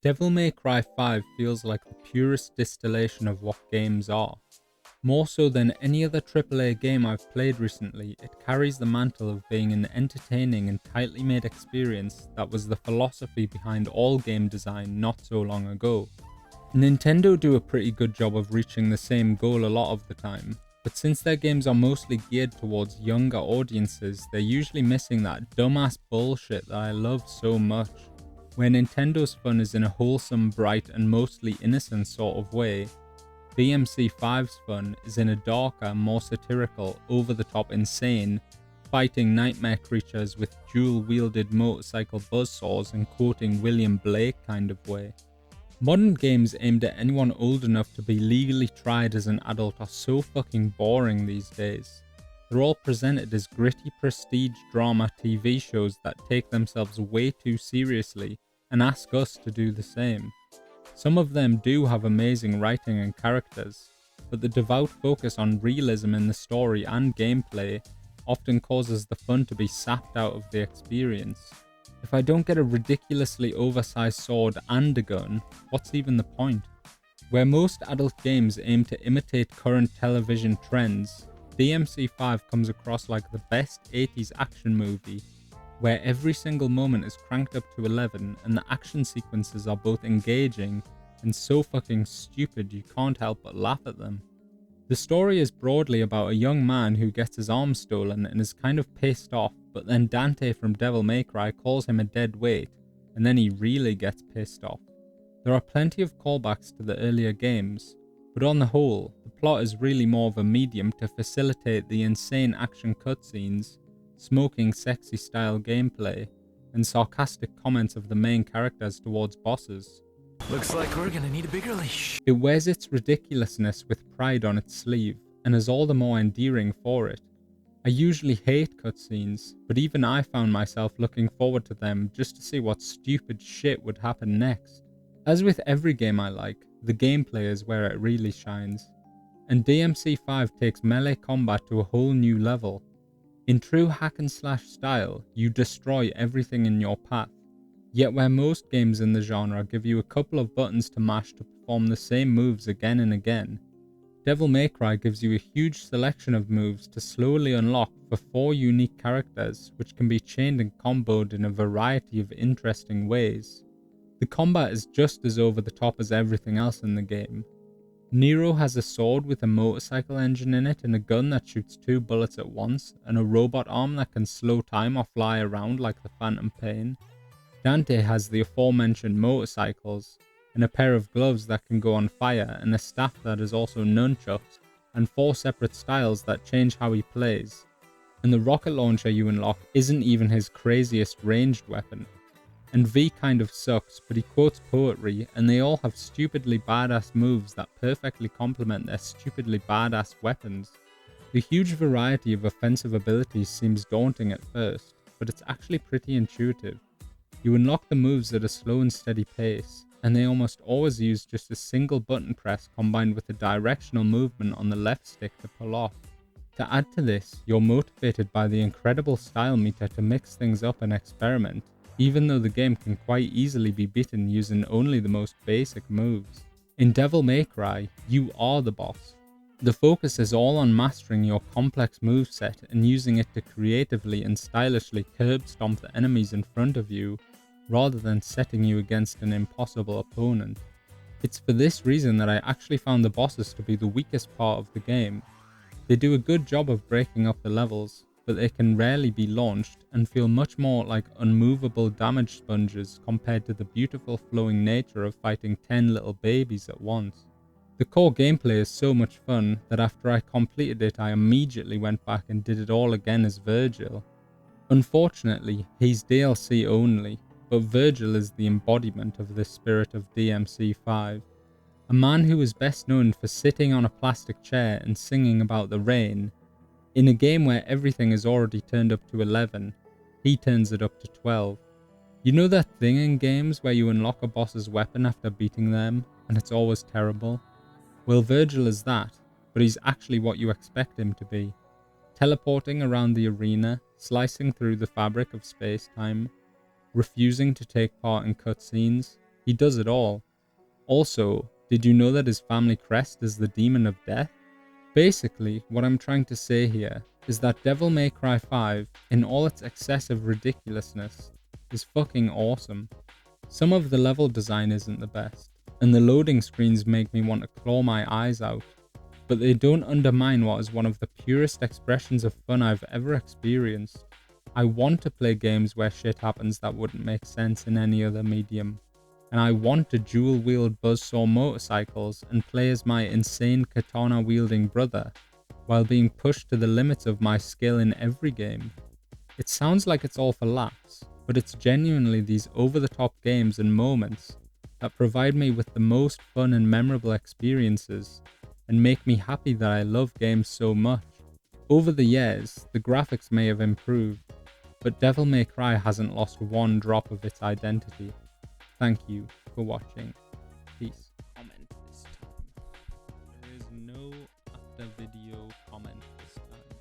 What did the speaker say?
Devil May Cry 5 feels like the purest distillation of what games are. More so than any other AAA game I've played recently, it carries the mantle of being an entertaining and tightly made experience that was the philosophy behind all game design not so long ago. Nintendo do a pretty good job of reaching the same goal a lot of the time, but since their games are mostly geared towards younger audiences, they're usually missing that dumbass bullshit that I love so much. Where Nintendo's fun is in a wholesome, bright, and mostly innocent sort of way, DMC5's fun is in a darker, more satirical, over-the-top insane, fighting nightmare creatures with dual-wielded motorcycle buzzsaws and quoting William Blake kind of way. Modern games aimed at anyone old enough to be legally tried as an adult are so fucking boring these days. They're all presented as gritty prestige drama TV shows that take themselves way too seriously and ask us to do the same. Some of them do have amazing writing and characters, but the devout focus on realism in the story and gameplay often causes the fun to be sapped out of the experience. If I don't get a ridiculously oversized sword and a gun, what's even the point? Where most adult games aim to imitate current television trends, DMC5 comes across like the best 80s action movie, where every single moment is cranked up to 11 and the action sequences are both engaging and so fucking stupid you can't help but laugh at them. The story is broadly about a young man who gets his arm stolen and is kind of pissed off, but then Dante from Devil May Cry calls him a dead weight, and then he really gets pissed off. There are plenty of callbacks to the earlier games, but on the whole, the plot is really more of a medium to facilitate the insane action cutscenes, smoking sexy style gameplay, and sarcastic comments of the main characters towards bosses. Looks like we're gonna need a bigger leash. It wears its ridiculousness with pride on its sleeve, and is all the more endearing for it. I usually hate cutscenes, but even I found myself looking forward to them just to see what stupid shit would happen next. As with every game I like, the gameplay is where it really shines, and DMC5 takes melee combat to a whole new level. In true hack and slash style, you destroy everything in your path, yet where most games in the genre give you a couple of buttons to mash to perform the same moves again and again, Devil May Cry gives you a huge selection of moves to slowly unlock for 4 unique characters which can be chained and comboed in a variety of interesting ways. The combat is just as over the top as everything else in the game. Nero has a sword with a motorcycle engine in it and a gun that shoots 2 bullets at once, and a robot arm that can slow time or fly around like the Phantom Pain. Dante has the aforementioned motorcycles, and a pair of gloves that can go on fire, and a staff that is also nunchucks, and 4 separate styles that change how he plays. And the rocket launcher you unlock isn't even his craziest ranged weapon. And V kind of sucks, but he quotes poetry, and they all have stupidly badass moves that perfectly complement their stupidly badass weapons. The huge variety of offensive abilities seems daunting at first, but it's actually pretty intuitive. You unlock the moves at a slow and steady pace, and they almost always use just a single button press combined with a directional movement on the left stick to pull off. To add to this, you're motivated by the incredible style meter to mix things up and experiment, even though the game can quite easily be beaten using only the most basic moves. In Devil May Cry, you are the boss. The focus is all on mastering your complex moveset and using it to creatively and stylishly curb stomp the enemies in front of you, rather than setting you against an impossible opponent. It's for this reason that I actually found the bosses to be the weakest part of the game. They do a good job of breaking up the levels, but they can rarely be launched and feel much more like unmovable damage sponges compared to the beautiful flowing nature of fighting 10 little babies at once. The core gameplay is so much fun that after I completed it I immediately went back and did it all again as Virgil. Unfortunately, he's DLC only, but Virgil is the embodiment of the spirit of DMC5. A man who is best known for sitting on a plastic chair and singing about the rain. In a game where everything is already turned up to 11, he turns it up to 12. You know that thing in games where you unlock a boss's weapon after beating them, and it's always terrible? Well, Virgil is that, but he's actually what you expect him to be. Teleporting around the arena, slicing through the fabric of space-time, refusing to take part in cutscenes, He does it all. Also, did you know that his family crest is the Demon of Death? Basically, what I'm trying to say here is that Devil May Cry 5, in all its excessive ridiculousness, is fucking awesome. Some of the level design isn't the best, and the loading screens make me want to claw my eyes out, but they don't undermine what is one of the purest expressions of fun I've ever experienced. I want to play games where shit happens that wouldn't make sense in any other medium, and I want to dual-wield buzzsaw motorcycles and play as my insane katana-wielding brother, while being pushed to the limits of my skill in every game. It sounds like it's all for laughs, but it's genuinely these over-the-top games and moments that provide me with the most fun and memorable experiences, and make me happy that I love games so much. Over the years, the graphics may have improved, but Devil May Cry hasn't lost one drop of its identity. Thank you for watching. Peace. Comment this time. There is no after video comment this time.